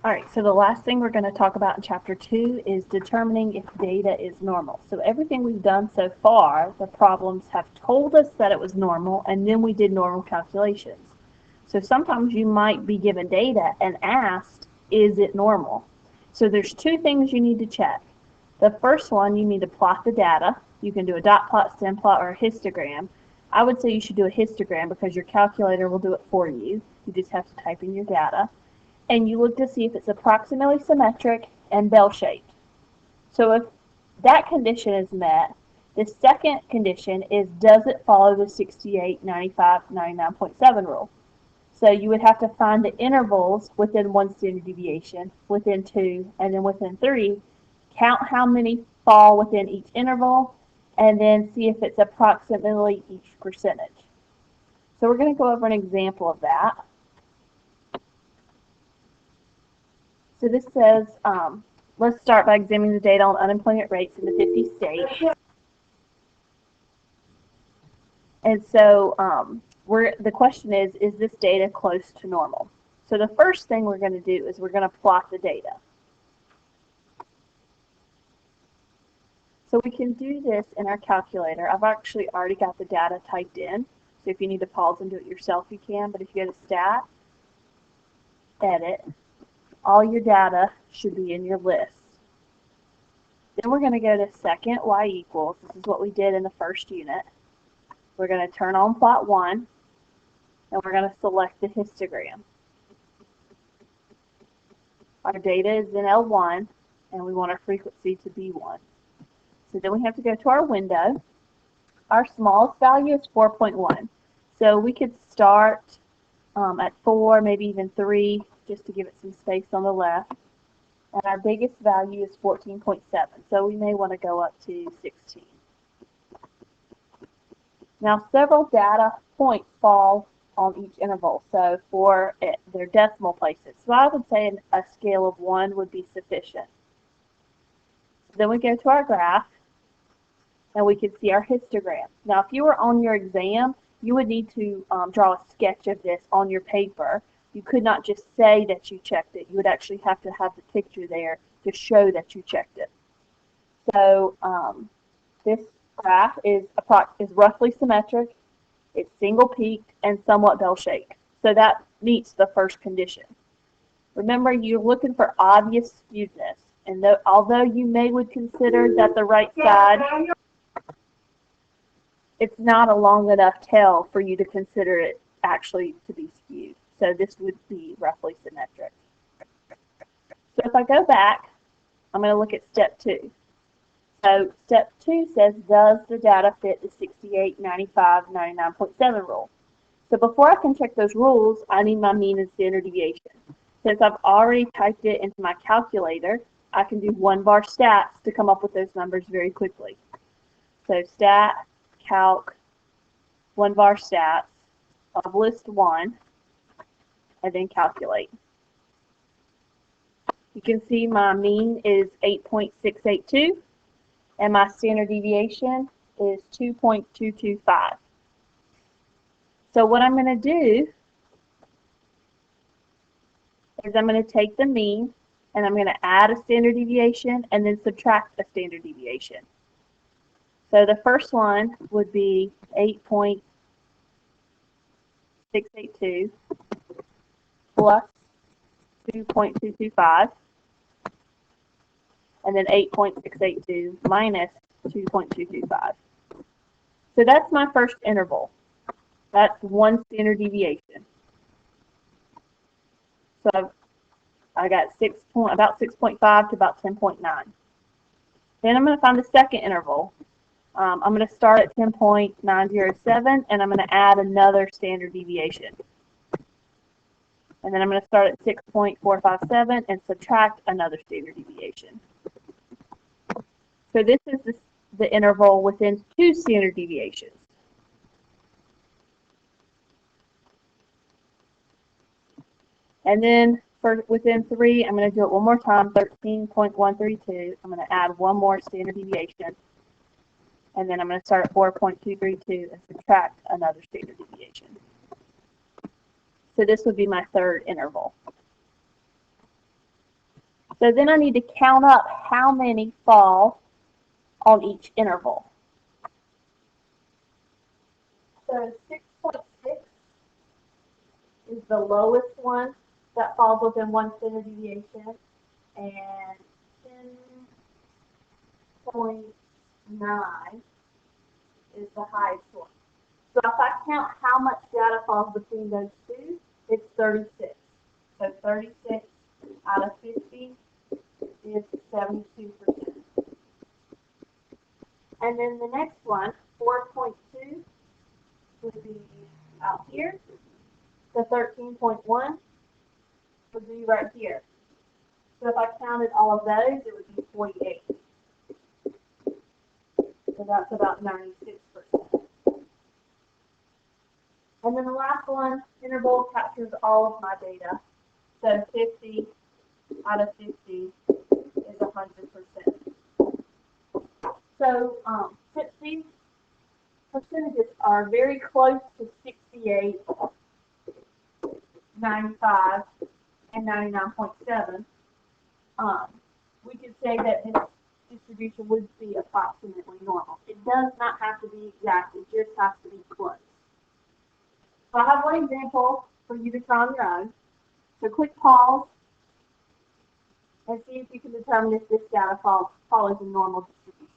All right, so the last thing we're going to talk about in Chapter 2 is determining if data is normal. So everything we've done so far, the problems have told us that it was normal, and then we did normal calculations. So sometimes you might be given data and asked, is it normal? So there's two things you need to check. The first one, you need to plot the data. You can do a dot plot, stem plot, or a histogram. I would say you should do a histogram because your calculator will do it for you. You just have to type in your data. And you look to see if it's approximately symmetric and bell-shaped. So if that condition is met, the second condition is, does it follow the 68, 95, 99.7 rule? So you would have to find the intervals within one standard deviation, within two, and then within three, count how many fall within each interval, and then see if it's approximately each percentage. So we're going to go over an example of that. So this says, let's start by examining the data on unemployment rates in the 50 states. And so the question is this data close to normal? So the first thing we're going to do is we're going to plot the data. So we can do this in our calculator. I've actually already got the data typed in. So if you need to pause and do it yourself, you can. But if you go to Stat, Edit, all your data should be in your list. Then we're going to go to second, y equals. This is what we did in the first unit. We're going to turn on plot 1, and we're going to select the histogram. Our data is in L1, and we want our frequency to be 1. So then we have to go to our window. Our smallest value is 4.1. So we could start at 4, maybe even 3, just to give it some space on the left. And our biggest value is 14.7. So we may want to go up to 16. Now, several data points fall on each interval, so for their decimal places. So I would say a scale of 1 would be sufficient. Then we go to our graph, and we can see our histogram. Now, if you were on your exam, you would need to draw a sketch of this on your paper. You could not just say that you checked it. You would actually have to have the picture there to show that you checked it. So this graph is roughly symmetric, it's single-peaked, and somewhat bell-shaped. So that meets the first condition. Remember, you're looking for obvious skewedness, and although you would consider that the right side, it's not a long enough tail for you to consider it actually to be skewed. So this would be roughly symmetric. So if I go back, I'm going to look at step 2. So step 2 says, does the data fit the 68, 95, 99.7 rule? So before I can check those rules, I need my mean and standard deviation. Since I've already typed it into my calculator, I can do one-bar stats to come up with those numbers very quickly. So stat, calc, one-bar stats of list 1, and then calculate. You can see my mean is 8.682. And my standard deviation is 2.225. So what I'm going to do is I'm going to take the mean, and I'm going to add a standard deviation, and then subtract a standard deviation. So the first one would be 8.682 plus 2.225. And then 8.682 minus 2.225. So that's my first interval. That's one standard deviation. So I got about 6.5 to about 10.9. Then I'm going to find the second interval. I'm going to start at 10.907, and I'm going to add another standard deviation. And then I'm going to start at 6.457 and subtract another standard deviation. So this is the interval within 2 standard deviations. And then for within 3, I'm going to do it one more time, 13.132. I'm going to add one more standard deviation. And then I'm going to start at 4.232 and subtract another standard deviation. So this would be my third interval. So then I need to count up how many fall on each interval. So 6.6 is the lowest one that falls within 1 standard deviation, and 10.9 is the highest one. So if I count how much data falls between those two, it's 36. So 36 out of 50 is 72%. And then the next one, 4.2, would be out here. The 13.1 would be right here. So if I counted all of those, it would be 48. So that's about 96%. And then the last one, interval, captures all of my data. So 50 out of 50 is 100%. So since these percentages are very close to 68, 95, and 99.7, we could say that this distribution would be approximately normal. It does not have to be exact, it just has to be close. So I have one example for you to try on your own. So click pause and see if you can determine if this data follows a normal distribution.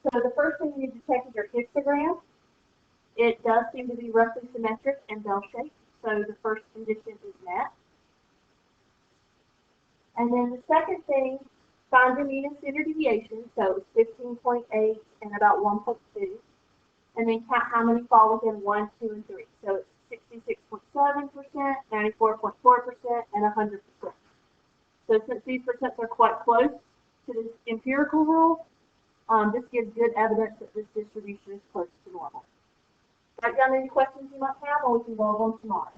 So the first thing you need to check is your histogram. It does seem to be roughly symmetric and bell-shaped, so the first condition is met. And then the second thing, find your mean and standard deviation, so it's 15.8 and about 1.2. And then count how many fall within 1, 2, and 3. So it's 66.7%, 94.4%, and 100%. So since these percents are quite close to this empirical rule, this gives good evidence that this distribution is close to normal. Write down any questions you might have, or we can go over them tomorrow.